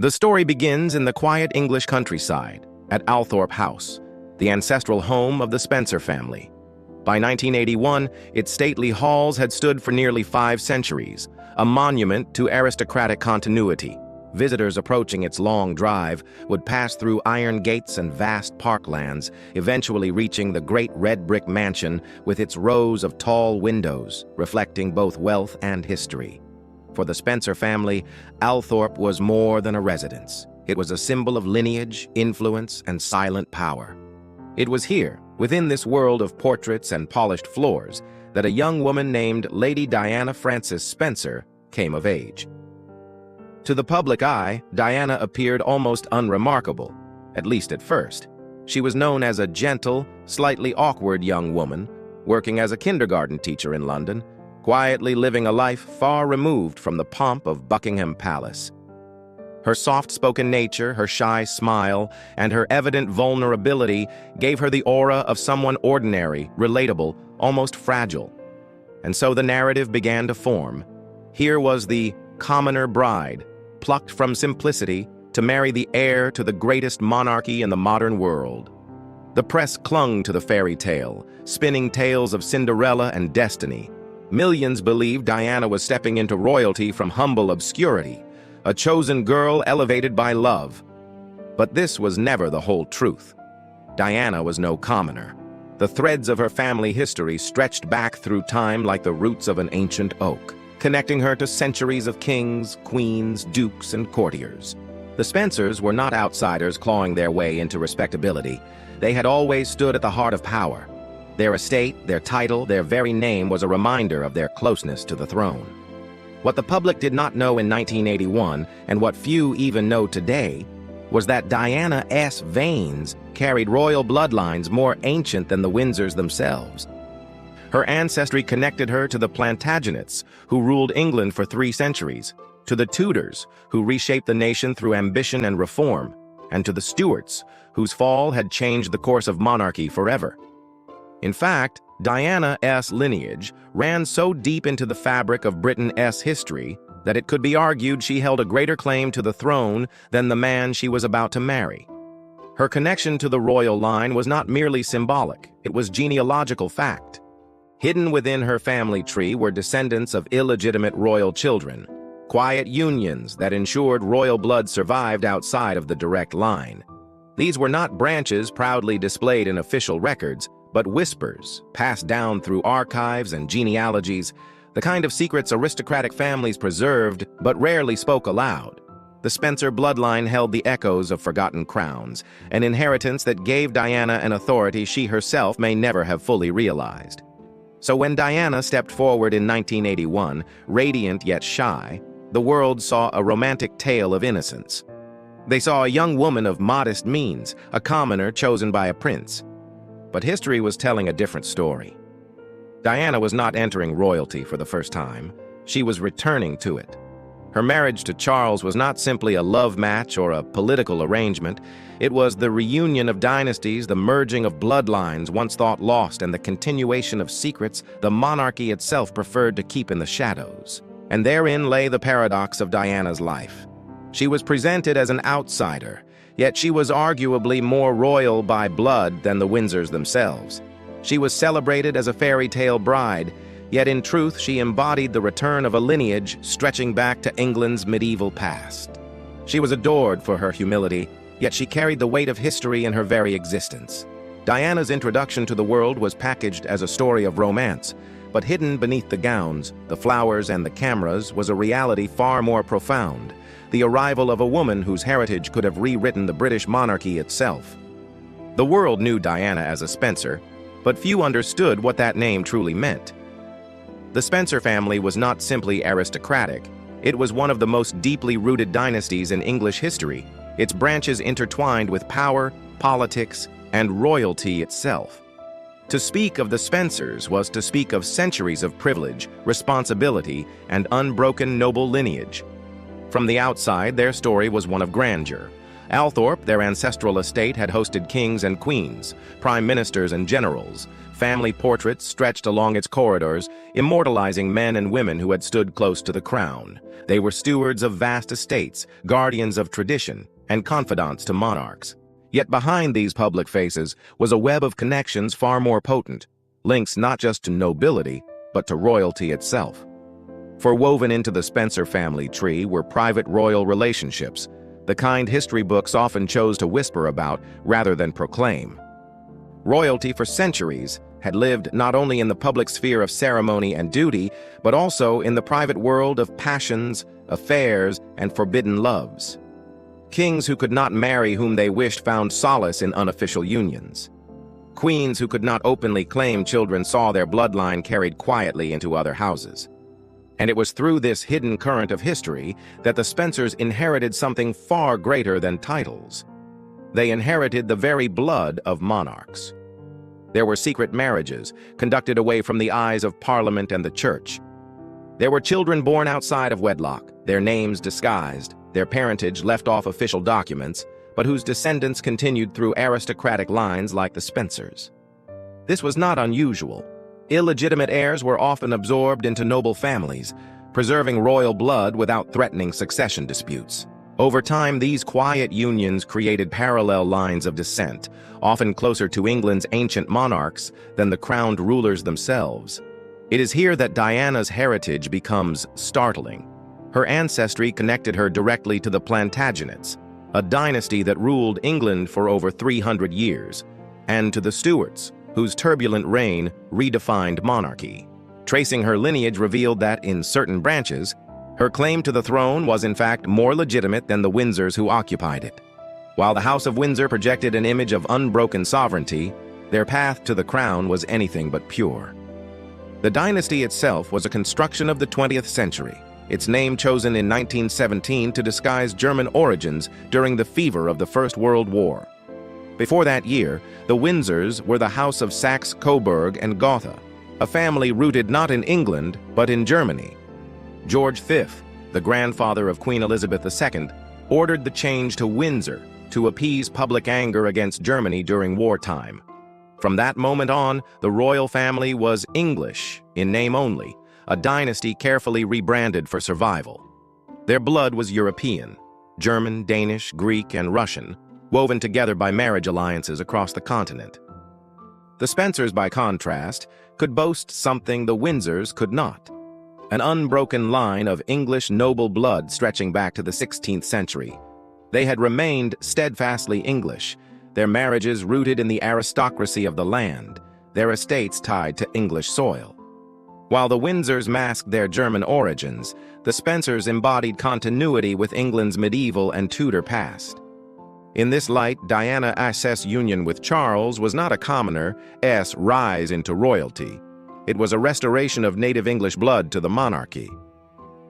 The story begins in the quiet English countryside, at Althorpe House, the ancestral home of the Spencer family. By 1981, its stately halls had stood for nearly 5 centuries, a monument to aristocratic continuity. Visitors approaching its long drive would pass through iron gates and vast parklands, eventually reaching the great red brick mansion with its rows of tall windows, reflecting both wealth and history. For the Spencer family, Althorpe was more than a residence. It was a symbol of lineage, influence, and silent power. It was here, within this world of portraits and polished floors, that a young woman named Lady Diana Frances Spencer came of age. To the public eye, Diana appeared almost unremarkable, at least at first. She was known as a gentle, slightly awkward young woman, working as a kindergarten teacher in London, quietly living a life far removed from the pomp of Buckingham Palace. Her soft-spoken nature, her shy smile, and her evident vulnerability gave her the aura of someone ordinary, relatable, almost fragile. And so the narrative began to form. Here was the commoner bride, plucked from simplicity to marry the heir to the greatest monarchy in the modern world. The press clung to the fairy tale, spinning tales of Cinderella and destiny. Millions believed Diana was stepping into royalty from humble obscurity, a chosen girl elevated by love. But this was never the whole truth. Diana was no commoner. The threads of her family history stretched back through time like the roots of an ancient oak, connecting her to centuries of kings, queens, dukes, and courtiers. The Spencers were not outsiders clawing their way into respectability. They had always stood at the heart of power. Their estate, their title, their very name was a reminder of their closeness to the throne. What the public did not know in 1981, and what few even know today, was that Diana's veins carried royal bloodlines more ancient than the Windsors themselves. Her ancestry connected her to the Plantagenets, who ruled England for 3 centuries, to the Tudors, who reshaped the nation through ambition and reform, and to the Stuarts, whose fall had changed the course of monarchy forever. In fact, Diana's lineage ran so deep into the fabric of Britain's history that it could be argued she held a greater claim to the throne than the man she was about to marry. Her connection to the royal line was not merely symbolic, it was genealogical fact. Hidden within her family tree were descendants of illegitimate royal children, quiet unions that ensured royal blood survived outside of the direct line. These were not branches proudly displayed in official records, but whispers passed down through archives and genealogies, the kind of secrets aristocratic families preserved but rarely spoke aloud. The Spencer bloodline held the echoes of forgotten crowns, an inheritance that gave Diana an authority she herself may never have fully realized. So when Diana stepped forward in 1981, radiant yet shy, the world saw a romantic tale of innocence. They saw a young woman of modest means, a commoner chosen by a prince. But history was telling a different story. Diana was not entering royalty for the first time. She was returning to it. Her marriage to Charles was not simply a love match or a political arrangement. It was the reunion of dynasties, the merging of bloodlines once thought lost, and the continuation of secrets the monarchy itself preferred to keep in the shadows. And therein lay the paradox of Diana's life. She was presented as an outsider, yet she was arguably more royal by blood than the Windsors themselves. She was celebrated as a fairy tale bride, yet in truth she embodied the return of a lineage stretching back to England's medieval past. She was adored for her humility, yet she carried the weight of history in her very existence. Diana's introduction to the world was packaged as a story of romance, but hidden beneath the gowns, the flowers, and the cameras was a reality far more profound, the arrival of a woman whose heritage could have rewritten the British monarchy itself. The world knew Diana as a Spencer, but few understood what that name truly meant. The Spencer family was not simply aristocratic, it was one of the most deeply rooted dynasties in English history, its branches intertwined with power, politics, and royalty itself. To speak of the Spencers was to speak of centuries of privilege, responsibility, and unbroken noble lineage. From the outside, their story was one of grandeur, Althorp, their ancestral estate, had hosted kings and queens, prime ministers and generals. Family portraits stretched along its corridors, immortalizing men and women who had stood close to the crown. They were stewards of vast estates, guardians of tradition, and confidants to monarchs. Yet behind these public faces was a web of connections far more potent, links not just to nobility, but to royalty itself. For woven into the Spencer family tree were private royal relationships, the kind history books often chose to whisper about rather than proclaim. Royalty for centuries had lived not only in the public sphere of ceremony and duty, but also in the private world of passions, affairs, and forbidden loves. Kings who could not marry whom they wished found solace in unofficial unions. Queens who could not openly claim children saw their bloodline carried quietly into other houses. And it was through this hidden current of history that the Spencers inherited something far greater than titles. They inherited the very blood of monarchs. There were secret marriages, conducted away from the eyes of Parliament and the Church. There were children born outside of wedlock, their names disguised, their parentage left off official documents, but whose descendants continued through aristocratic lines like the Spencers. This was not unusual. Illegitimate heirs were often absorbed into noble families, preserving royal blood without threatening succession disputes. Over time, these quiet unions created parallel lines of descent, often closer to England's ancient monarchs than the crowned rulers themselves. It is here that Diana's heritage becomes startling. Her ancestry connected her directly to the Plantagenets, a dynasty that ruled England for over 300 years, and to the Stuarts, whose turbulent reign redefined monarchy. Tracing her lineage revealed that, in certain branches, her claim to the throne was in fact more legitimate than the Windsors who occupied it. While the House of Windsor projected an image of unbroken sovereignty, their path to the crown was anything but pure. The dynasty itself was a construction of the 20th century, its name chosen in 1917 to disguise German origins during the fever of the First World War. Before that year, the Windsors were the House of Saxe-Coburg and Gotha, a family rooted not in England, but in Germany. George V, the grandfather of Queen Elizabeth II, ordered the change to Windsor to appease public anger against Germany during wartime. From that moment on, the royal family was English in name only, a dynasty carefully rebranded for survival. Their blood was European, German, Danish, Greek, and Russian, woven together by marriage alliances across the continent. The Spencers, by contrast, could boast something the Windsors could not: an unbroken line of English noble blood stretching back to the 16th century. They had remained steadfastly English, their marriages rooted in the aristocracy of the land, their estates tied to English soil. While the Windsors masked their German origins, the Spencers embodied continuity with England's medieval and Tudor past. In this light, Diana's union with Charles was not a commoner's rise into royalty. It was a restoration of native English blood to the monarchy.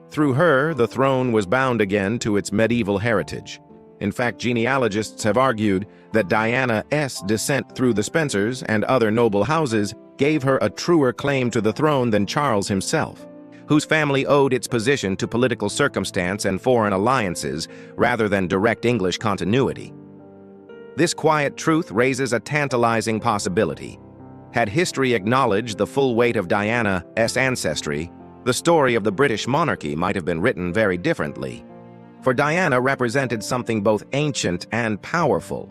Through her, the throne was bound again to its medieval heritage. In fact, genealogists have argued that Diana's descent through the Spencers and other noble houses gave her a truer claim to the throne than Charles himself, whose family owed its position to political circumstance and foreign alliances rather than direct English continuity. This quiet truth raises a tantalizing possibility. Had history acknowledged the full weight of Diana's ancestry, the story of the British monarchy might have been written very differently. For Diana represented something both ancient and powerful: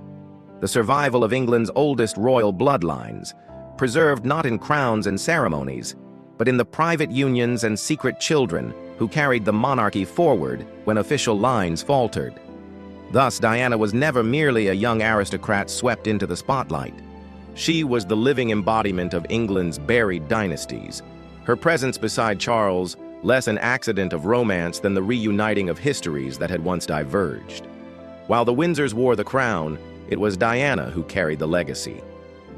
the survival of England's oldest royal bloodlines, preserved not in crowns and ceremonies, but in the private unions and secret children who carried the monarchy forward when official lines faltered. Thus, Diana was never merely a young aristocrat swept into the spotlight. She was the living embodiment of England's buried dynasties, her presence beside Charles less an accident of romance than the reuniting of histories that had once diverged. While the Windsors wore the crown, it was Diana who carried the legacy.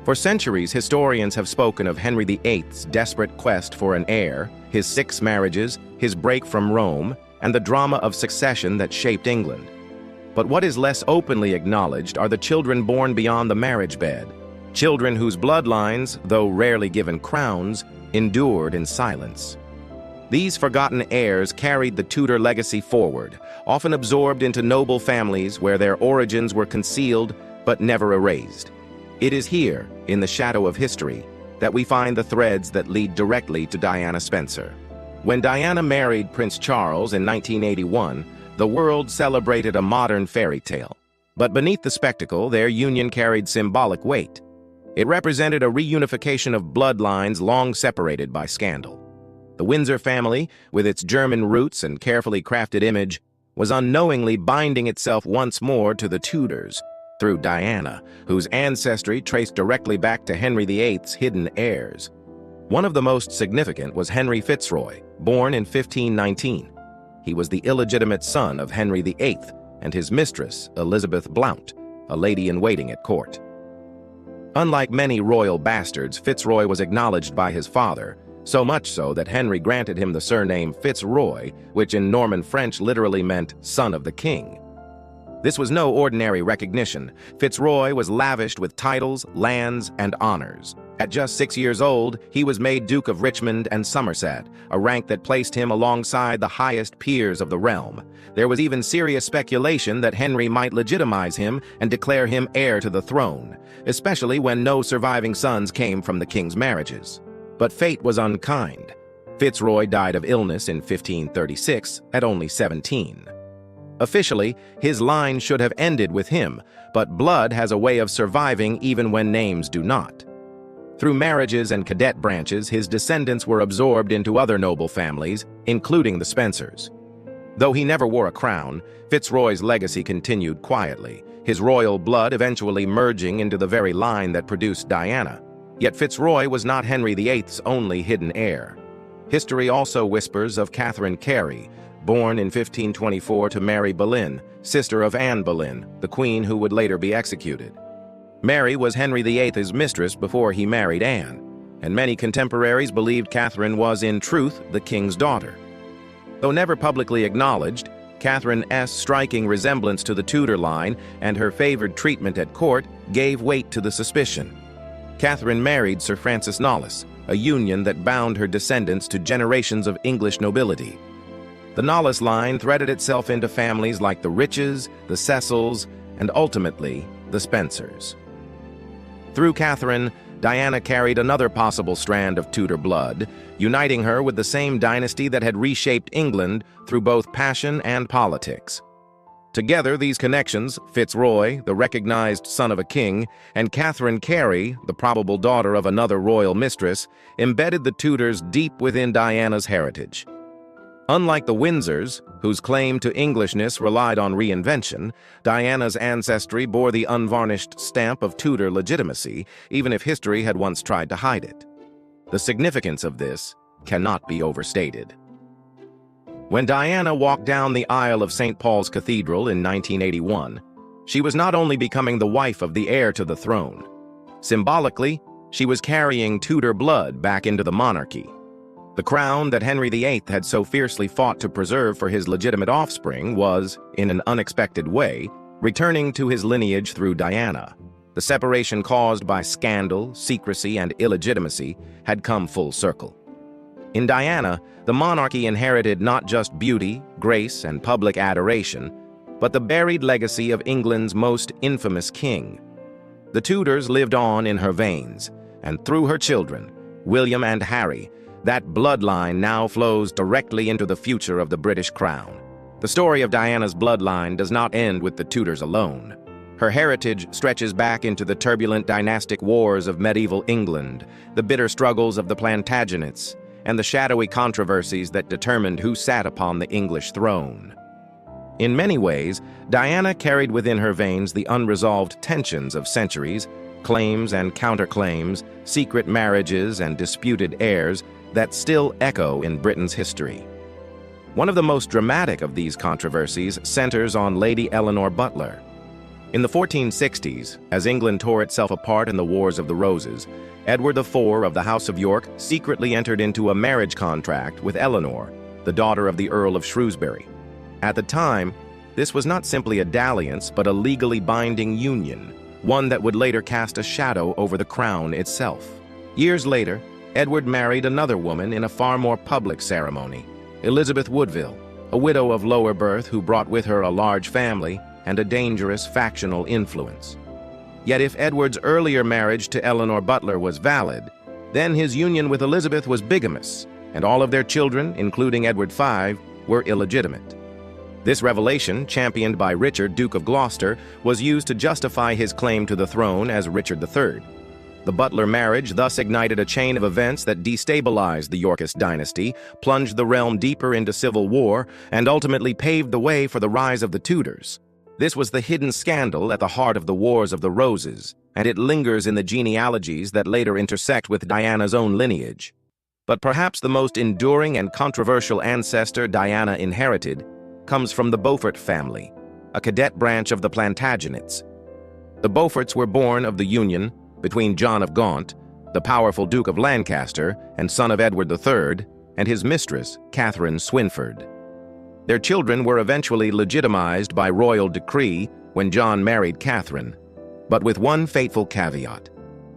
For centuries, historians have spoken of Henry VIII's desperate quest for an heir, his 6 marriages, his break from Rome, and the drama of succession that shaped England. But what is less openly acknowledged are the children born beyond the marriage bed, children whose bloodlines, though rarely given crowns, endured in silence. These forgotten heirs carried the Tudor legacy forward, often absorbed into noble families where their origins were concealed but never erased. It is here, in the shadow of history, that we find the threads that lead directly to Diana Spencer. When Diana married Prince Charles in 1981, the world celebrated a modern fairy tale. But beneath the spectacle, their union carried symbolic weight. It represented a reunification of bloodlines long separated by scandal. The Windsor family, with its German roots and carefully crafted image, was unknowingly binding itself once more to the Tudors through Diana, whose ancestry traced directly back to Henry VIII's hidden heirs. One of the most significant was Henry FitzRoy, born in 1519. He was the illegitimate son of Henry VIII and his mistress, Elizabeth Blount, a lady-in-waiting at court. Unlike many royal bastards, FitzRoy was acknowledged by his father, so much so that Henry granted him the surname FitzRoy, which in Norman French literally meant son of the king. This was no ordinary recognition. FitzRoy was lavished with titles, lands, and honors. At just 6 years old, he was made Duke of Richmond and Somerset, a rank that placed him alongside the highest peers of the realm. There was even serious speculation that Henry might legitimize him and declare him heir to the throne, especially when no surviving sons came from the king's marriages. But fate was unkind. FitzRoy died of illness in 1536 at only 17. Officially, his line should have ended with him, but blood has a way of surviving even when names do not. Through marriages and cadet branches, his descendants were absorbed into other noble families, including the Spencers. Though he never wore a crown, FitzRoy's legacy continued quietly, his royal blood eventually merging into the very line that produced Diana. Yet FitzRoy was not Henry VIII's only hidden heir. History also whispers of Catherine Carey, born in 1524 to Mary Boleyn, sister of Anne Boleyn, the queen who would later be executed. Mary was Henry VIII's mistress before he married Anne, and many contemporaries believed Catherine was in truth the king's daughter. Though never publicly acknowledged, Catherine's striking resemblance to the Tudor line and her favored treatment at court gave weight to the suspicion. Catherine married Sir Francis Knollys, a union that bound her descendants to generations of English nobility. The Knollys line threaded itself into families like the Riches, the Cecils, and ultimately, the Spencers. Through Catherine, Diana carried another possible strand of Tudor blood, uniting her with the same dynasty that had reshaped England through both passion and politics. Together, these connections, FitzRoy, the recognized son of a king, and Catherine Carey, the probable daughter of another royal mistress, embedded the Tudors deep within Diana's heritage. Unlike the Windsors, whose claim to Englishness relied on reinvention, Diana's ancestry bore the unvarnished stamp of Tudor legitimacy, even if history had once tried to hide it. The significance of this cannot be overstated. When Diana walked down the aisle of St. Paul's Cathedral in 1981, she was not only becoming the wife of the heir to the throne. Symbolically, she was carrying Tudor blood back into the monarchy. The crown that Henry VIII had so fiercely fought to preserve for his legitimate offspring was, in an unexpected way, returning to his lineage through Diana. The separation caused by scandal, secrecy, and illegitimacy had come full circle. In Diana, the monarchy inherited not just beauty, grace, and public adoration, but the buried legacy of England's most infamous king. The Tudors lived on in her veins, and through her children, William and Harry, that bloodline now flows directly into the future of the British crown. The story of Diana's bloodline does not end with the Tudors alone. Her heritage stretches back into the turbulent dynastic wars of medieval England, the bitter struggles of the Plantagenets, and the shadowy controversies that determined who sat upon the English throne. In many ways, Diana carried within her veins the unresolved tensions of centuries, claims and counterclaims, secret marriages and disputed heirs that still echo in Britain's history. One of the most dramatic of these controversies centers on Lady Eleanor Butler. In the 1460s, as England tore itself apart in the Wars of the Roses, Edward IV of the House of York secretly entered into a marriage contract with Eleanor, the daughter of the Earl of Shrewsbury. At the time, this was not simply a dalliance, but a legally binding union, one that would later cast a shadow over the crown itself. Years later, Edward married another woman in a far more public ceremony, Elizabeth Woodville, a widow of lower birth who brought with her a large family and a dangerous factional influence. Yet if Edward's earlier marriage to Eleanor Butler was valid, then his union with Elizabeth was bigamous, and all of their children, including Edward V, were illegitimate. This revelation, championed by Richard, Duke of Gloucester, was used to justify his claim to the throne as Richard III. The Butler marriage thus ignited a chain of events that destabilized the Yorkist dynasty, plunged the realm deeper into civil war, and ultimately paved the way for the rise of the Tudors. This was the hidden scandal at the heart of the Wars of the Roses, and it lingers in the genealogies that later intersect with Diana's own lineage. But perhaps the most enduring and controversial ancestor Diana inherited comes from the Beaufort family, a cadet branch of the Plantagenets. The Beauforts were born of the union between John of Gaunt, the powerful Duke of Lancaster and son of Edward III, and his mistress, Catherine Swynford. Their children were eventually legitimized by royal decree when John married Catherine, but with one fateful caveat.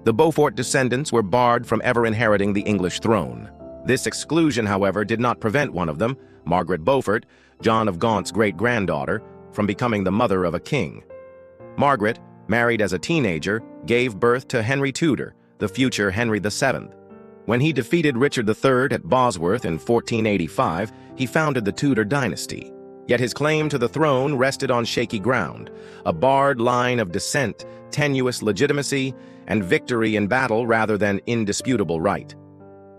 The Beaufort descendants were barred from ever inheriting the English throne. This exclusion, however, did not prevent one of them, Margaret Beaufort, John of Gaunt's great-granddaughter, from becoming the mother of a king. Margaret, married as a teenager, gave birth to Henry Tudor, the future Henry VII. When he defeated Richard III at Bosworth in 1485, he founded the Tudor dynasty. Yet his claim to the throne rested on shaky ground, a barred line of descent, tenuous legitimacy, and victory in battle rather than indisputable right.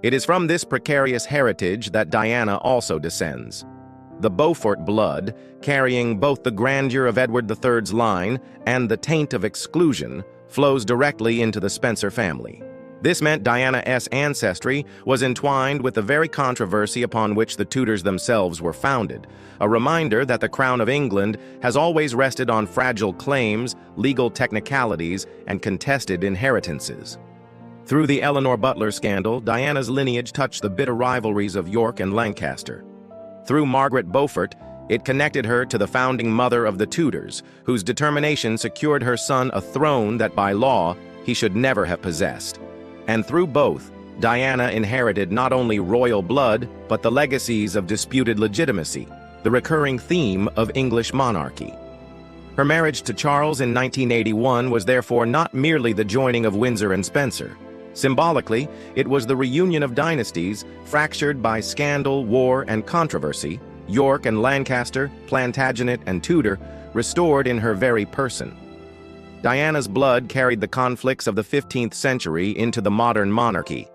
It is from this precarious heritage that Diana also descends. The Beaufort blood, carrying both the grandeur of Edward III's line and the taint of exclusion, flows directly into the Spencer family. This meant Diana's ancestry was entwined with the very controversy upon which the Tudors themselves were founded, a reminder that the Crown of England has always rested on fragile claims, legal technicalities, and contested inheritances. Through the Eleanor Butler scandal, Diana's lineage touched the bitter rivalries of York and Lancaster. Through Margaret Beaufort, it connected her to the founding mother of the Tudors, whose determination secured her son a throne that by law he should never have possessed. And through both, Diana inherited not only royal blood, but the legacies of disputed legitimacy, the recurring theme of English monarchy. Her marriage to Charles in 1981 was therefore not merely the joining of Windsor and Spencer. Symbolically, it was the reunion of dynasties fractured by scandal, war, and controversy, York and Lancaster, Plantagenet and Tudor, restored in her very person. Diana's blood carried the conflicts of the 15th century into the modern monarchy,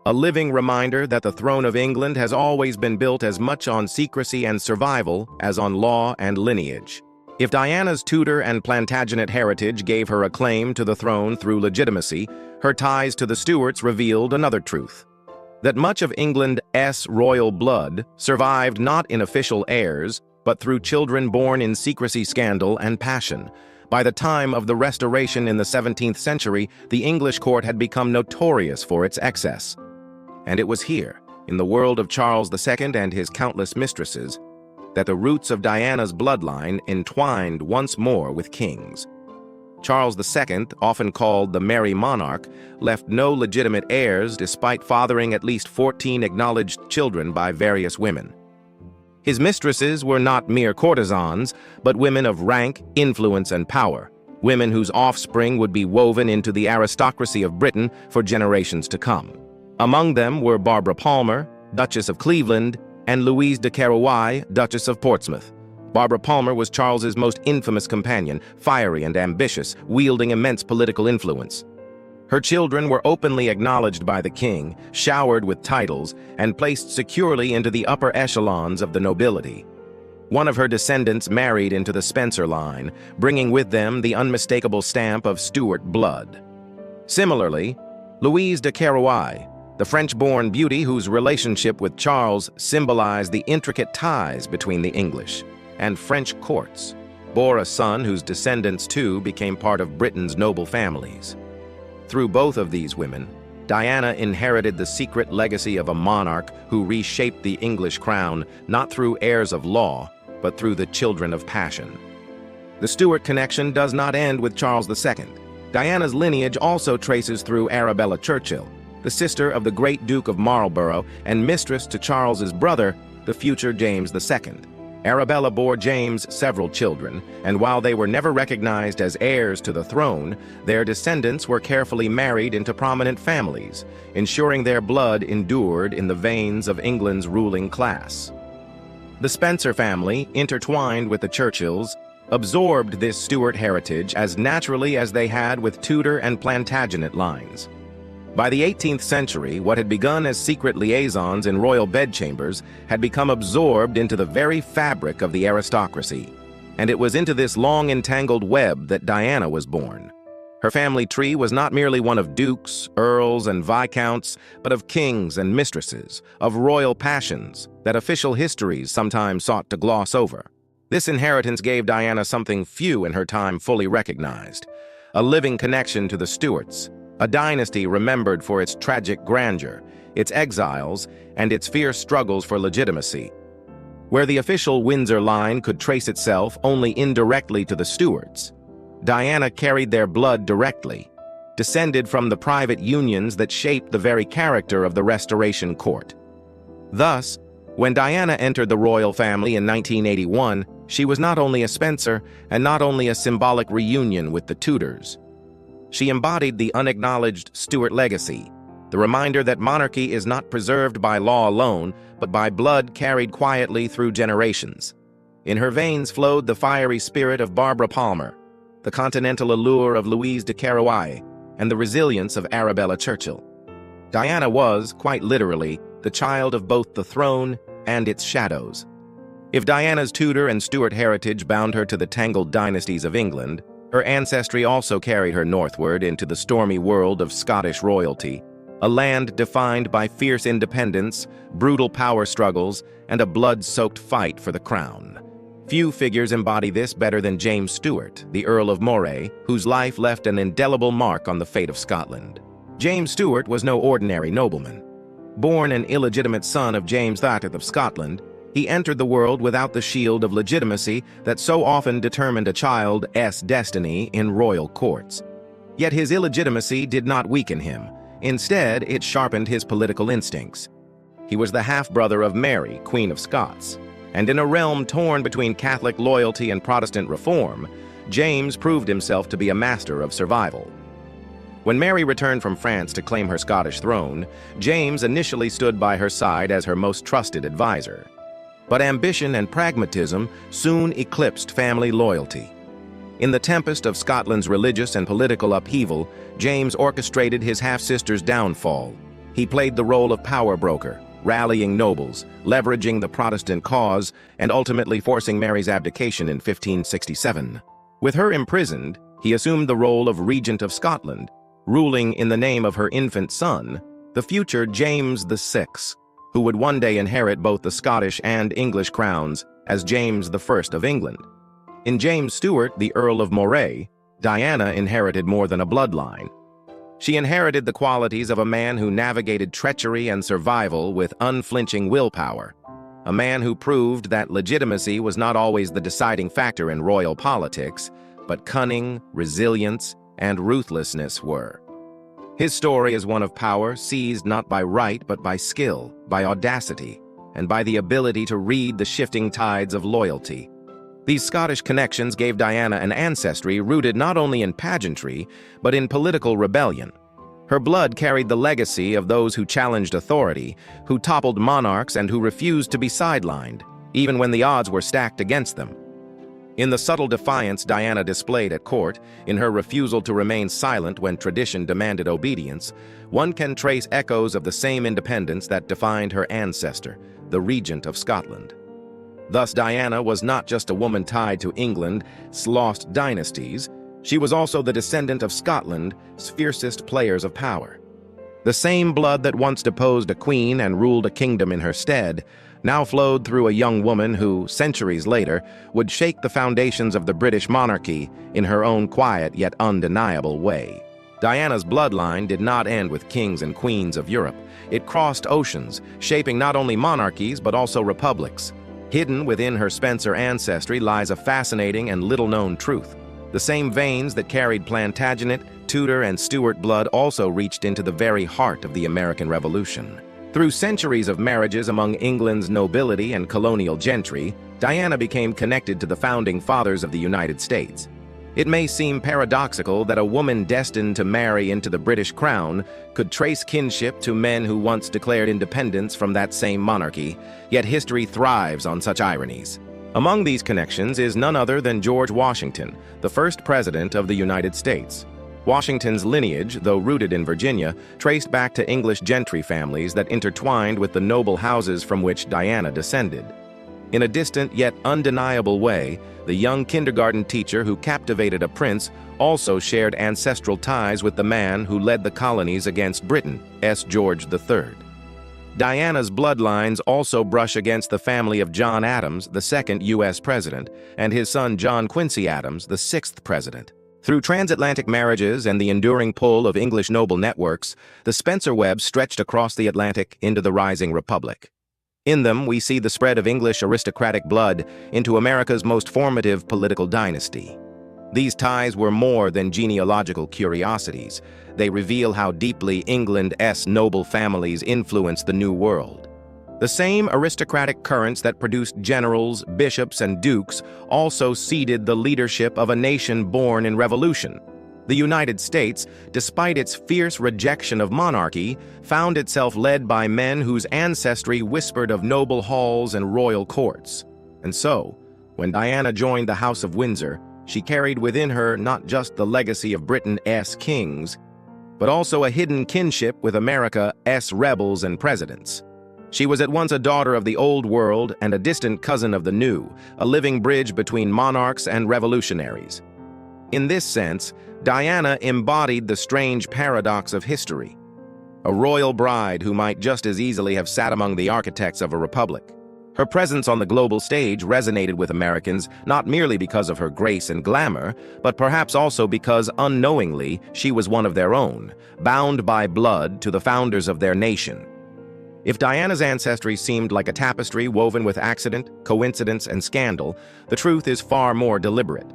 a living reminder that the throne of England has always been built as much on secrecy and survival as on law and lineage. If Diana's Tudor and Plantagenet heritage gave her a claim to the throne through legitimacy, her ties to the Stuarts revealed another truth: that much of England's royal blood survived not in official heirs, but through children born in secrecy, scandal, and passion. By the time of the Restoration in the 17th century, the English court had become notorious for its excess. And it was here, in the world of Charles II and his countless mistresses, that the roots of Diana's bloodline entwined once more with kings. Charles II, often called the Merry Monarch, left no legitimate heirs despite fathering at least 14 acknowledged children by various women. His mistresses were not mere courtesans, but women of rank, influence, and power, women whose offspring would be woven into the aristocracy of Britain for generations to come. Among them were Barbara Palmer, Duchess of Cleveland, and Louise de Querouaille, Duchess of Portsmouth. Barbara Palmer was Charles's most infamous companion, fiery and ambitious, wielding immense political influence. Her children were openly acknowledged by the king, showered with titles, and placed securely into the upper echelons of the nobility. One of her descendants married into the Spencer line, bringing with them the unmistakable stamp of Stuart blood. Similarly, Louise de Querouaille, the French-born beauty whose relationship with Charles symbolized the intricate ties between the English and French courts, bore a son whose descendants too became part of Britain's noble families. Through both of these women, Diana inherited the secret legacy of a monarch who reshaped the English crown not through heirs of law, but through the children of passion. The Stuart connection does not end with Charles II. Diana's lineage also traces through Arabella Churchill, the sister of the great Duke of Marlborough and mistress to Charles's brother, the future James II. Arabella bore James several children, and while they were never recognized as heirs to the throne, their descendants were carefully married into prominent families, ensuring their blood endured in the veins of England's ruling class. The Spencer family, intertwined with the Churchills, absorbed this Stuart heritage as naturally as they had with Tudor and Plantagenet lines. By the 18th century, what had begun as secret liaisons in royal bedchambers had become absorbed into the very fabric of the aristocracy, and it was into this long entangled web that Diana was born. Her family tree was not merely one of dukes, earls, and viscounts, but of kings and mistresses, of royal passions that official histories sometimes sought to gloss over. This inheritance gave Diana something few in her time fully recognized: a living connection to the Stuarts, a dynasty remembered for its tragic grandeur, its exiles, and its fierce struggles for legitimacy. Where the official Windsor line could trace itself only indirectly to the Stuarts, Diana carried their blood directly, descended from the private unions that shaped the very character of the Restoration court. Thus, when Diana entered the royal family in 1981, she was not only a Spencer and not only a symbolic reunion with the Tudors. She embodied the unacknowledged Stuart legacy, the reminder that monarchy is not preserved by law alone, but by blood carried quietly through generations. In her veins flowed the fiery spirit of Barbara Palmer, the continental allure of Louise de Querouaille, and the resilience of Arabella Churchill. Diana was, quite literally, the child of both the throne and its shadows. If Diana's Tudor and Stuart heritage bound her to the tangled dynasties of England, her ancestry also carried her northward into the stormy world of Scottish royalty, a land defined by fierce independence, brutal power struggles, and a blood-soaked fight for the crown. Few figures embody this better than James Stuart, the Earl of Moray, whose life left an indelible mark on the fate of Scotland. James Stuart was no ordinary nobleman. Born an illegitimate son of James VIII of Scotland, he entered the world without the shield of legitimacy that so often determined a child's destiny in royal courts. Yet his illegitimacy did not weaken him. Instead, it sharpened his political instincts. He was the half-brother of Mary, Queen of Scots, and in a realm torn between Catholic loyalty and Protestant reform, James proved himself to be a master of survival. When Mary returned from France to claim her Scottish throne, James initially stood by her side as her most trusted advisor. But ambition and pragmatism soon eclipsed family loyalty. In the tempest of Scotland's religious and political upheaval, James orchestrated his half-sister's downfall. He played the role of power broker, rallying nobles, leveraging the Protestant cause, and ultimately forcing Mary's abdication in 1567. With her imprisoned, he assumed the role of Regent of Scotland, ruling in the name of her infant son, the future James VI, who would one day inherit both the Scottish and English crowns as James I of England. In James Stuart, the Earl of Moray, Diana inherited more than a bloodline. She inherited the qualities of a man who navigated treachery and survival with unflinching willpower, a man who proved that legitimacy was not always the deciding factor in royal politics, but cunning, resilience, and ruthlessness were. His story is one of power seized not by right but by skill, by audacity, and by the ability to read the shifting tides of loyalty. These Scottish connections gave Diana an ancestry rooted not only in pageantry, but in political rebellion. Her blood carried the legacy of those who challenged authority, who toppled monarchs, and who refused to be sidelined, even when the odds were stacked against them. In the subtle defiance Diana displayed at court, in her refusal to remain silent when tradition demanded obedience, one can trace echoes of the same independence that defined her ancestor, the Regent of Scotland. Thus, Diana was not just a woman tied to England's lost dynasties, she was also the descendant of Scotland's fiercest players of power. The same blood that once deposed a queen and ruled a kingdom in her stead now flowed through a young woman who, centuries later, would shake the foundations of the British monarchy in her own quiet yet undeniable way. Diana's bloodline did not end with kings and queens of Europe. It crossed oceans, shaping not only monarchies but also republics. Hidden within her Spencer ancestry lies a fascinating and little-known truth. The same veins that carried Plantagenet, Tudor, and Stuart blood also reached into the very heart of the American Revolution. Through centuries of marriages among England's nobility and colonial gentry, Diana became connected to the founding fathers of the United States. It may seem paradoxical that a woman destined to marry into the British crown could trace kinship to men who once declared independence from that same monarchy, yet history thrives on such ironies. Among these connections is none other than George Washington, the first president of the United States. Washington's lineage, though rooted in Virginia, traced back to English gentry families that intertwined with the noble houses from which Diana descended. In a distant yet undeniable way, the young kindergarten teacher who captivated a prince also shared ancestral ties with the man who led the colonies against Britain, George III. Diana's bloodlines also brush against the family of John Adams, the second U.S. president, and his son John Quincy Adams, the sixth president. Through transatlantic marriages and the enduring pull of English noble networks, the Spencer web stretched across the Atlantic into the rising republic. In them, we see the spread of English aristocratic blood into America's most formative political dynasty. These ties were more than genealogical curiosities. They reveal how deeply England's noble families influenced the New World. The same aristocratic currents that produced generals, bishops, and dukes also seeded the leadership of a nation born in revolution. The United States, despite its fierce rejection of monarchy, found itself led by men whose ancestry whispered of noble halls and royal courts. And so, when Diana joined the House of Windsor, she carried within her not just the legacy of Britain's kings, but also a hidden kinship with America's rebels and presidents. She was at once a daughter of the old world and a distant cousin of the new, a living bridge between monarchs and revolutionaries. In this sense, Diana embodied the strange paradox of history, a royal bride who might just as easily have sat among the architects of a republic. Her presence on the global stage resonated with Americans not merely because of her grace and glamour, but perhaps also because unknowingly she was one of their own, bound by blood to the founders of their nation. If Diana's ancestry seemed like a tapestry woven with accident, coincidence, and scandal, the truth is far more deliberate.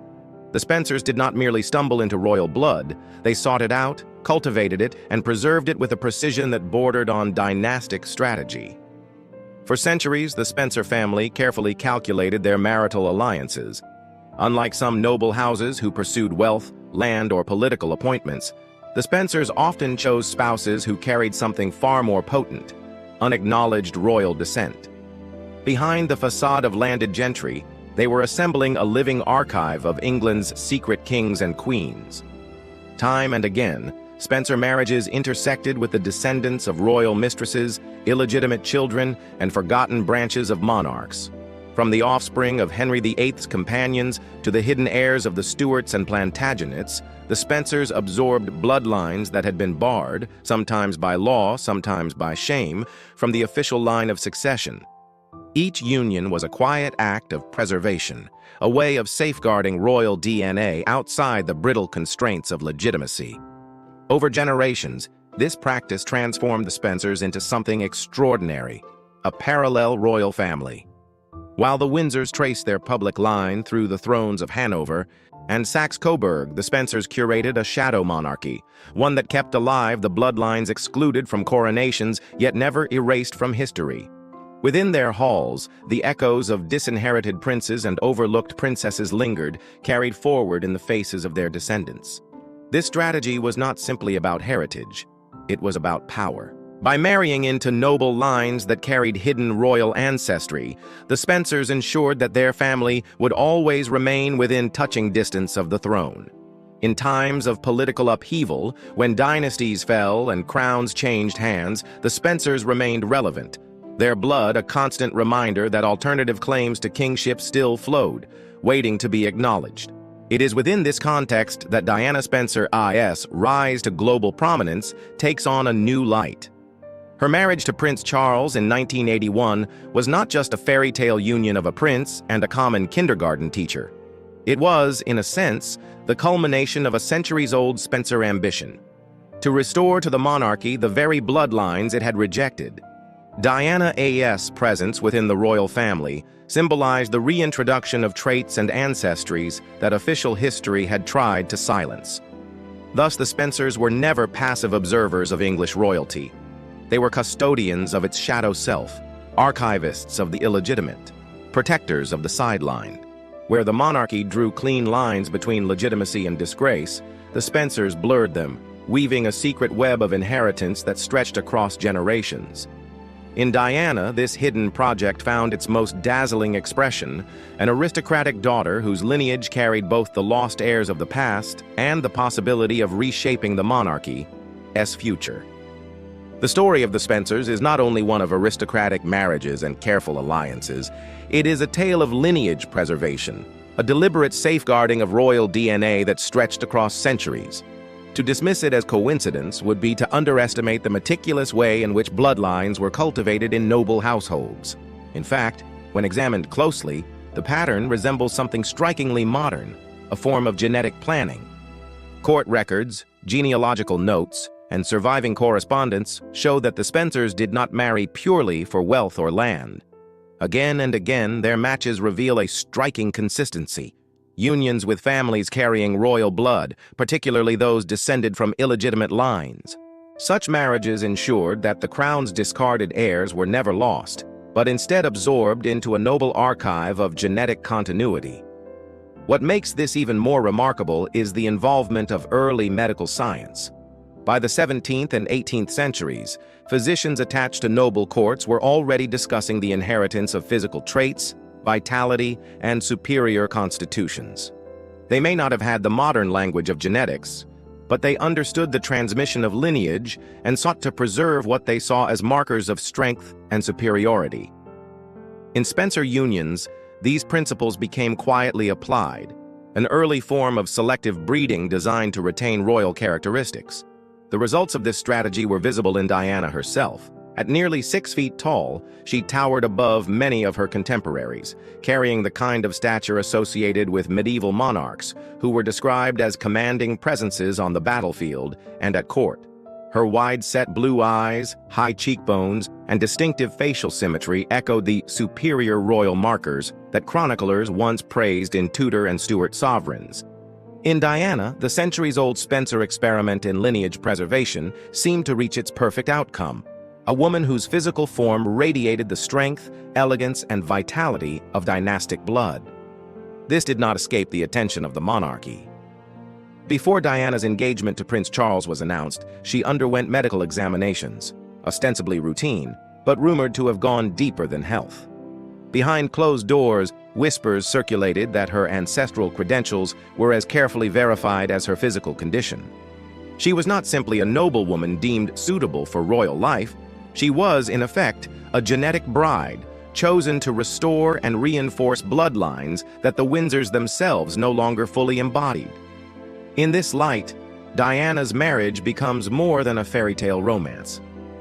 The Spencers did not merely stumble into royal blood, they sought it out, cultivated it, and preserved it with a precision that bordered on dynastic strategy. For centuries, the Spencer family carefully calculated their marital alliances. Unlike some noble houses who pursued wealth, land, or political appointments, the Spencers often chose spouses who carried something far more potent: unacknowledged royal descent. Behind the facade of landed gentry, they were assembling a living archive of England's secret kings and queens. Time and again, Spencer marriages intersected with the descendants of royal mistresses, illegitimate children, and forgotten branches of monarchs. From the offspring of Henry VIII's companions to the hidden heirs of the Stuarts and Plantagenets, the Spencers absorbed bloodlines that had been barred, sometimes by law, sometimes by shame, from the official line of succession. Each union was a quiet act of preservation, a way of safeguarding royal DNA outside the brittle constraints of legitimacy. Over generations, this practice transformed the Spencers into something extraordinary, a parallel royal family. While the Windsors traced their public line through the thrones of Hanover and Saxe-Coburg, the Spencers curated a shadow monarchy, one that kept alive the bloodlines excluded from coronations yet never erased from history. Within their halls, the echoes of disinherited princes and overlooked princesses lingered, carried forward in the faces of their descendants. This strategy was not simply about heritage, it was about power. By marrying into noble lines that carried hidden royal ancestry, the Spencers ensured that their family would always remain within touching distance of the throne. In times of political upheaval, when dynasties fell and crowns changed hands, the Spencers remained relevant, their blood a constant reminder that alternative claims to kingship still flowed, waiting to be acknowledged. It is within this context that Diana Spencer's rise to global prominence takes on a new light. Her marriage to Prince Charles in 1981 was not just a fairy tale union of a prince and a common kindergarten teacher. It was, in a sense, the culmination of a centuries-old Spencer ambition: to restore to the monarchy the very bloodlines it had rejected. Diana's presence within the royal family symbolized the reintroduction of traits and ancestries that official history had tried to silence. Thus, the Spencers were never passive observers of English royalty. They were custodians of its shadow self, archivists of the illegitimate, protectors of the sideline. Where the monarchy drew clean lines between legitimacy and disgrace, the Spencers blurred them, weaving a secret web of inheritance that stretched across generations. In Diana, this hidden project found its most dazzling expression, an aristocratic daughter whose lineage carried both the lost heirs of the past and the possibility of reshaping the monarchy's future. The story of the Spencers is not only one of aristocratic marriages and careful alliances, it is a tale of lineage preservation, a deliberate safeguarding of royal DNA that stretched across centuries. To dismiss it as coincidence would be to underestimate the meticulous way in which bloodlines were cultivated in noble households. In fact, when examined closely, the pattern resembles something strikingly modern, a form of genetic planning. Court records, genealogical notes, and surviving correspondence show that the Spencers did not marry purely for wealth or land. Again and again, their matches reveal a striking consistency. Unions with families carrying royal blood, particularly those descended from illegitimate lines. Such marriages ensured that the crown's discarded heirs were never lost, but instead absorbed into a noble archive of genetic continuity. What makes this even more remarkable is the involvement of early medical science. By the 17th and 18th centuries, physicians attached to noble courts were already discussing the inheritance of physical traits, vitality, and superior constitutions. They may not have had the modern language of genetics, but they understood the transmission of lineage and sought to preserve what they saw as markers of strength and superiority. In Spencer unions, these principles became quietly applied, an early form of selective breeding designed to retain royal characteristics. The results of this strategy were visible in Diana herself. At nearly 6 feet tall, she towered above many of her contemporaries, carrying the kind of stature associated with medieval monarchs, who were described as commanding presences on the battlefield and at court. Her wide-set blue eyes, high cheekbones, and distinctive facial symmetry echoed the superior royal markers that chroniclers once praised in Tudor and Stuart sovereigns. In Diana, the centuries-old Spencer experiment in lineage preservation seemed to reach its perfect outcome. A woman whose physical form radiated the strength, elegance, and vitality of dynastic blood. This did not escape the attention of the monarchy. Before Diana's engagement to Prince Charles was announced, she underwent medical examinations, ostensibly routine, but rumored to have gone deeper than health. Behind closed doors, whispers circulated that her ancestral credentials were as carefully verified as her physical condition. She was not simply a noblewoman deemed suitable for royal life. She was, in effect, a genetic bride, chosen to restore and reinforce bloodlines that the Windsors themselves no longer fully embodied. In this light, Diana's marriage becomes more than a fairy tale romance.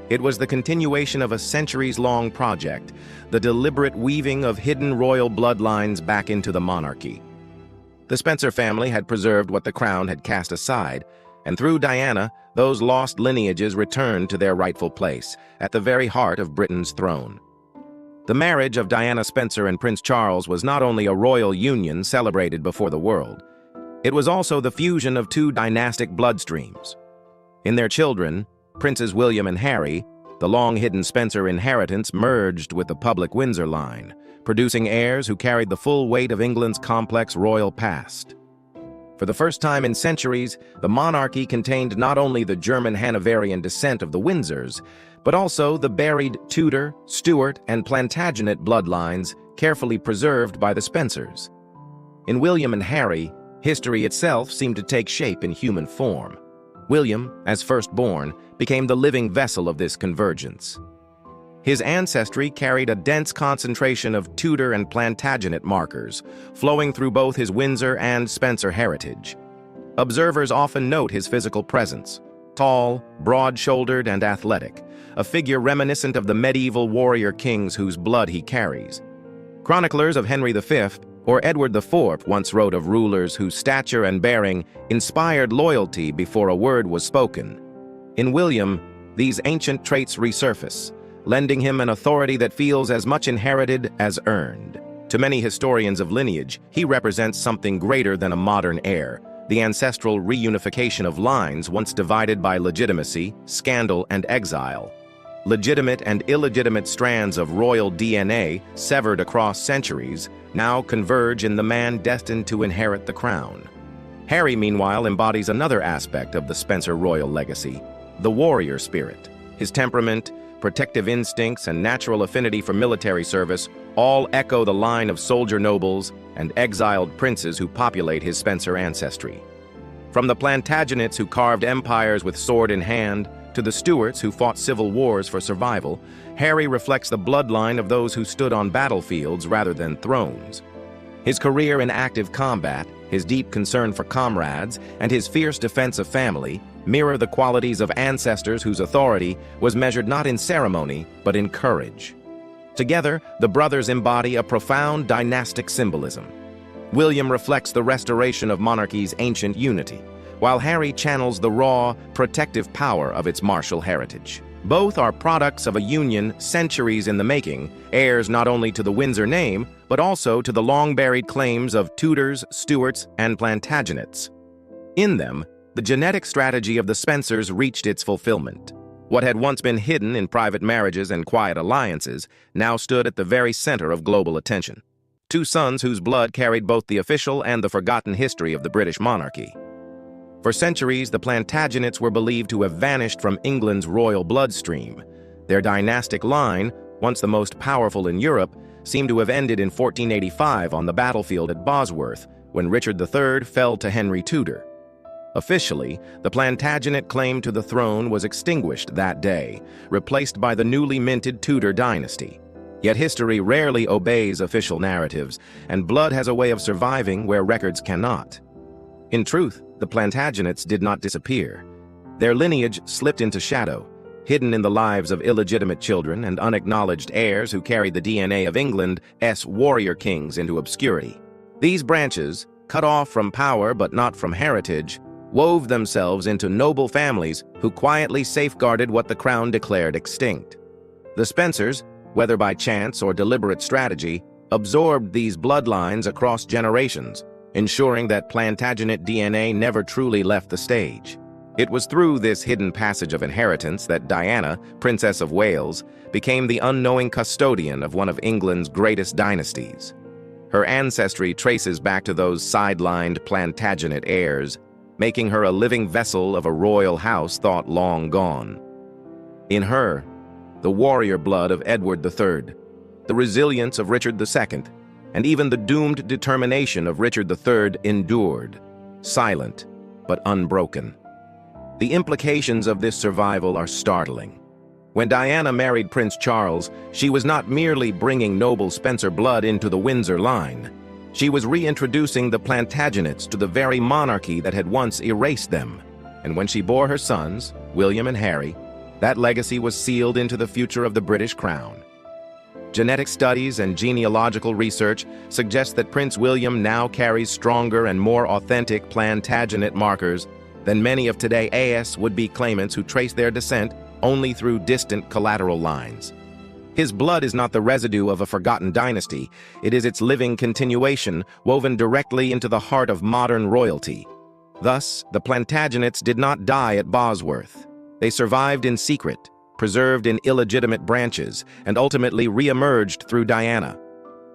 It was the continuation of a centuries-long project, the deliberate weaving of hidden royal bloodlines back into the monarchy. The Spencer family had preserved what the crown had cast aside, and through Diana, those lost lineages returned to their rightful place, at the very heart of Britain's throne. The marriage of Diana Spencer and Prince Charles was not only a royal union celebrated before the world, it was also the fusion of two dynastic bloodstreams. In their children, Princes William and Harry, the long-hidden Spencer inheritance merged with the public Windsor line, producing heirs who carried the full weight of England's complex royal past. For the first time in centuries, the monarchy contained not only the German Hanoverian descent of the Windsors, but also the buried Tudor, Stuart, and Plantagenet bloodlines carefully preserved by the Spencers. In William and Harry, history itself seemed to take shape in human form. William, as firstborn, became the living vessel of this convergence. His ancestry carried a dense concentration of Tudor and Plantagenet markers, flowing through both his Windsor and Spencer heritage. Observers often note his physical presence, tall, broad-shouldered, and athletic, a figure reminiscent of the medieval warrior kings whose blood he carries. Chroniclers of Henry V or Edward IV once wrote of rulers whose stature and bearing inspired loyalty before a word was spoken. In William, these ancient traits resurface, lending him an authority that feels as much inherited as earned. To many historians of lineage, he represents something greater than a modern heir, the ancestral reunification of lines once divided by legitimacy, scandal, and exile. Legitimate and illegitimate strands of royal DNA, severed across centuries, now converge in the man destined to inherit the crown. Harry, meanwhile, embodies another aspect of the Spencer royal legacy, the warrior spirit. His temperament, protective instincts, and natural affinity for military service all echo the line of soldier nobles and exiled princes who populate his Spencer ancestry. From the Plantagenets who carved empires with sword in hand, to the Stuarts who fought civil wars for survival, Harry reflects the bloodline of those who stood on battlefields rather than thrones. His career in active combat, his deep concern for comrades, and his fierce defense of family mirror the qualities of ancestors whose authority was measured not in ceremony, but in courage. Together, the brothers embody a profound dynastic symbolism. William reflects the restoration of monarchy's ancient unity, while Harry channels the raw, protective power of its martial heritage. Both are products of a union centuries in the making, heirs not only to the Windsor name, but also to the long-buried claims of Tudors, Stuarts, and Plantagenets. In them, the genetic strategy of the Spencers reached its fulfillment. What had once been hidden in private marriages and quiet alliances now stood at the very center of global attention. Two sons whose blood carried both the official and the forgotten history of the British monarchy. For centuries, the Plantagenets were believed to have vanished from England's royal bloodstream. Their dynastic line, once the most powerful in Europe, seemed to have ended in 1485 on the battlefield at Bosworth, when Richard III fell to Henry Tudor. Officially, the Plantagenet claim to the throne was extinguished that day, replaced by the newly minted Tudor dynasty. Yet history rarely obeys official narratives, and blood has a way of surviving where records cannot. In truth, the Plantagenets did not disappear. Their lineage slipped into shadow, hidden in the lives of illegitimate children and unacknowledged heirs who carried the DNA of England's warrior kings into obscurity. These branches, cut off from power but not from heritage, wove themselves into noble families who quietly safeguarded what the crown declared extinct. The Spencers, whether by chance or deliberate strategy, absorbed these bloodlines across generations, ensuring that Plantagenet DNA never truly left the stage. It was through this hidden passage of inheritance that Diana, Princess of Wales, became the unknowing custodian of one of England's greatest dynasties. Her ancestry traces back to those sidelined Plantagenet heirs, making her a living vessel of a royal house thought long gone. In her, the warrior blood of Edward III, the resilience of Richard II, and even the doomed determination of Richard III endured, silent but unbroken. The implications of this survival are startling. When Diana married Prince Charles, she was not merely bringing noble Spencer blood into the Windsor line. She was reintroducing the Plantagenets to the very monarchy that had once erased them. And when she bore her sons, William and Harry, that legacy was sealed into the future of the British crown. Genetic studies and genealogical research suggest that Prince William now carries stronger and more authentic Plantagenet markers than many of today's would-be claimants who trace their descent only through distant collateral lines. His blood is not the residue of a forgotten dynasty, it is its living continuation, woven directly into the heart of modern royalty. Thus, the Plantagenets did not die at Bosworth. They survived in secret, preserved in illegitimate branches, and ultimately re-emerged through Diana.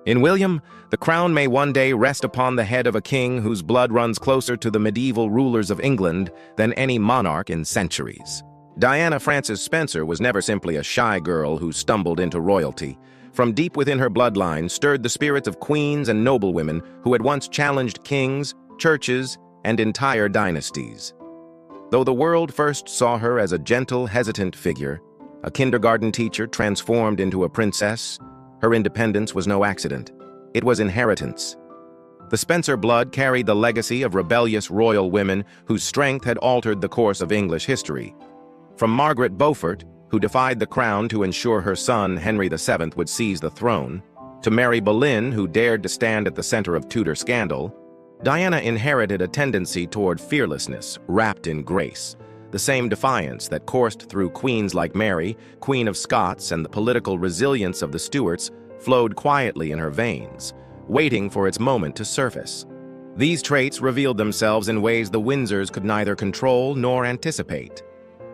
In William, the crown may one day rest upon the head of a king whose blood runs closer to the medieval rulers of England than any monarch in centuries. Diana Frances Spencer was never simply a shy girl who stumbled into royalty. From deep within her bloodline stirred the spirits of queens and noblewomen who had once challenged kings, churches, and entire dynasties. Though the world first saw her as a gentle, hesitant figure, a kindergarten teacher transformed into a princess, her independence was no accident. It was inheritance. The Spencer blood carried the legacy of rebellious royal women whose strength had altered the course of English history. From Margaret Beaufort, who defied the crown to ensure her son Henry VII would seize the throne, to Mary Boleyn, who dared to stand at the center of Tudor scandal, Diana inherited a tendency toward fearlessness wrapped in grace. The same defiance that coursed through queens like Mary, Queen of Scots, and the political resilience of the Stuarts flowed quietly in her veins, waiting for its moment to surface. These traits revealed themselves in ways the Windsors could neither control nor anticipate.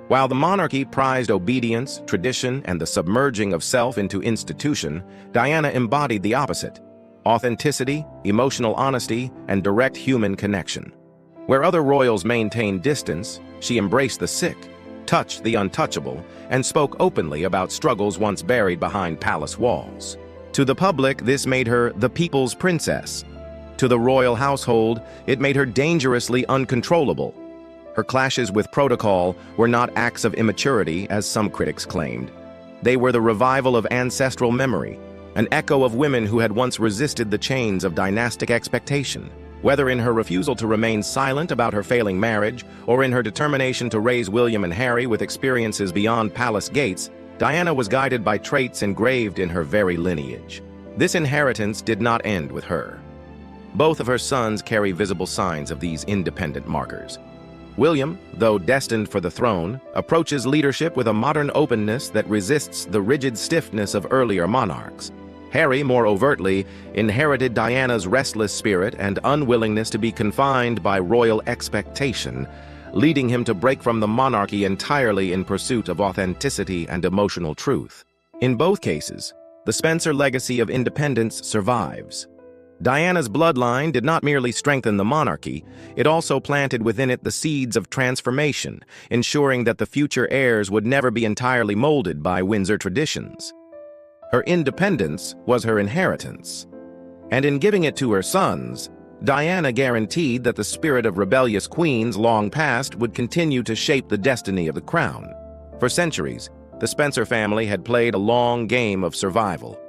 While the monarchy prized obedience, tradition, and the submerging of self into institution, Diana embodied the opposite: authenticity, emotional honesty, and direct human connection. Where other royals maintained distance, she embraced the sick, touched the untouchable, and spoke openly about struggles once buried behind palace walls. To the public, this made her the people's princess. To the royal household, it made her dangerously uncontrollable. Her clashes with protocol were not acts of immaturity, as some critics claimed. They were the revival of ancestral memory, an echo of women who had once resisted the chains of dynastic expectation. Whether in her refusal to remain silent about her failing marriage, or in her determination to raise William and Harry with experiences beyond palace gates, Diana was guided by traits engraved in her very lineage. This inheritance did not end with her. Both of her sons carry visible signs of these independent markers. William, though destined for the throne, approaches leadership with a modern openness that resists the rigid stiffness of earlier monarchs. Harry, more overtly, inherited Diana's restless spirit and unwillingness to be confined by royal expectation, leading him to break from the monarchy entirely in pursuit of authenticity and emotional truth. In both cases, the Spencer legacy of independence survives. Diana's bloodline did not merely strengthen the monarchy, it also planted within it the seeds of transformation, ensuring that the future heirs would never be entirely molded by Windsor traditions. Her independence was her inheritance, and in giving it to her sons, Diana guaranteed that the spirit of rebellious queens long past would continue to shape the destiny of the crown. For centuries, the Spencer family had played a long game of survival.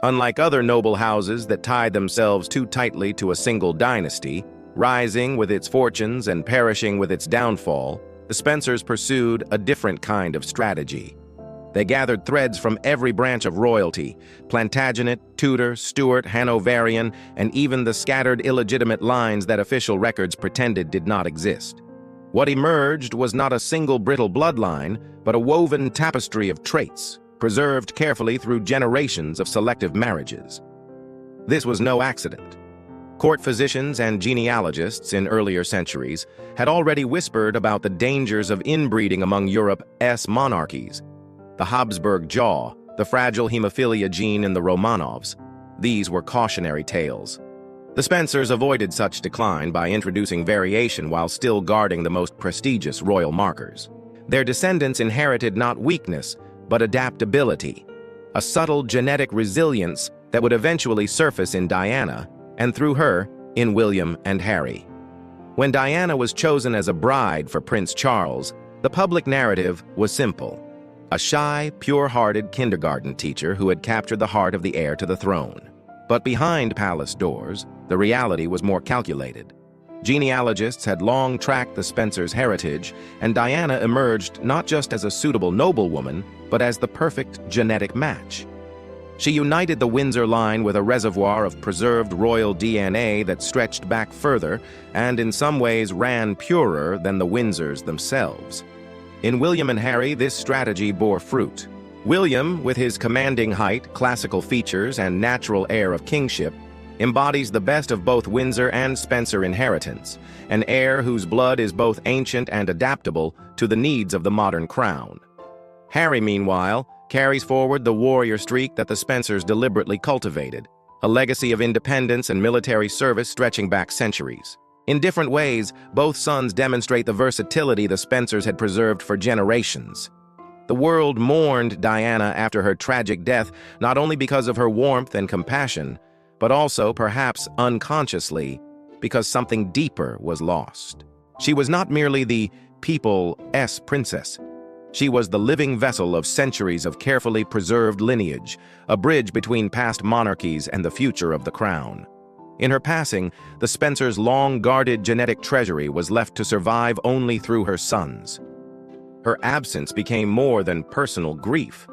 Unlike other noble houses that tied themselves too tightly to a single dynasty, rising with its fortunes and perishing with its downfall, the Spencers pursued a different kind of strategy. They gathered threads from every branch of royalty: Plantagenet, Tudor, Stuart, Hanoverian, and even the scattered illegitimate lines that official records pretended did not exist. What emerged was not a single brittle bloodline, but a woven tapestry of traits, preserved carefully through generations of selective marriages. This was no accident. Court physicians and genealogists in earlier centuries had already whispered about the dangers of inbreeding among Europe's monarchies. The Habsburg jaw, the fragile hemophilia gene in the Romanovs. These were cautionary tales. The Spencers avoided such decline by introducing variation while still guarding the most prestigious royal markers. Their descendants inherited not weakness, but adaptability, a subtle genetic resilience that would eventually surface in Diana, and through her, in William and Harry. When Diana was chosen as a bride for Prince Charles, the public narrative was simple: a shy, pure-hearted kindergarten teacher who had captured the heart of the heir to the throne. But behind palace doors, the reality was more calculated. Genealogists had long tracked the Spencers' heritage, and Diana emerged not just as a suitable noblewoman, but as the perfect genetic match. She united the Windsor line with a reservoir of preserved royal DNA that stretched back further and in some ways ran purer than the Windsors themselves. In William and Harry, this strategy bore fruit. William, with his commanding height, classical features, and natural air of kingship, embodies the best of both Windsor and Spencer inheritance, an heir whose blood is both ancient and adaptable to the needs of the modern crown. Harry, meanwhile, carries forward the warrior streak that the Spencers deliberately cultivated, a legacy of independence and military service stretching back centuries. In different ways, both sons demonstrate the versatility the Spencers had preserved for generations. The world mourned Diana after her tragic death, not only because of her warmth and compassion, but also, perhaps unconsciously, because something deeper was lost. She was not merely the people's princess. She was the living vessel of centuries of carefully preserved lineage, a bridge between past monarchies and the future of the crown. In her passing, the Spencers' long-guarded genetic treasury was left to survive only through her sons. Her absence became more than personal grief.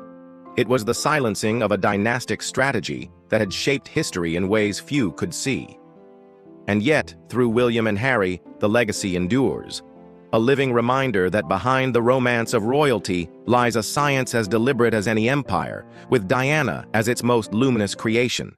It was the silencing of a dynastic strategy that had shaped history in ways few could see. And yet, through William and Harry, the legacy endures. a living reminder that behind the romance of royalty lies a science as deliberate as any empire, with Diana as its most luminous creation.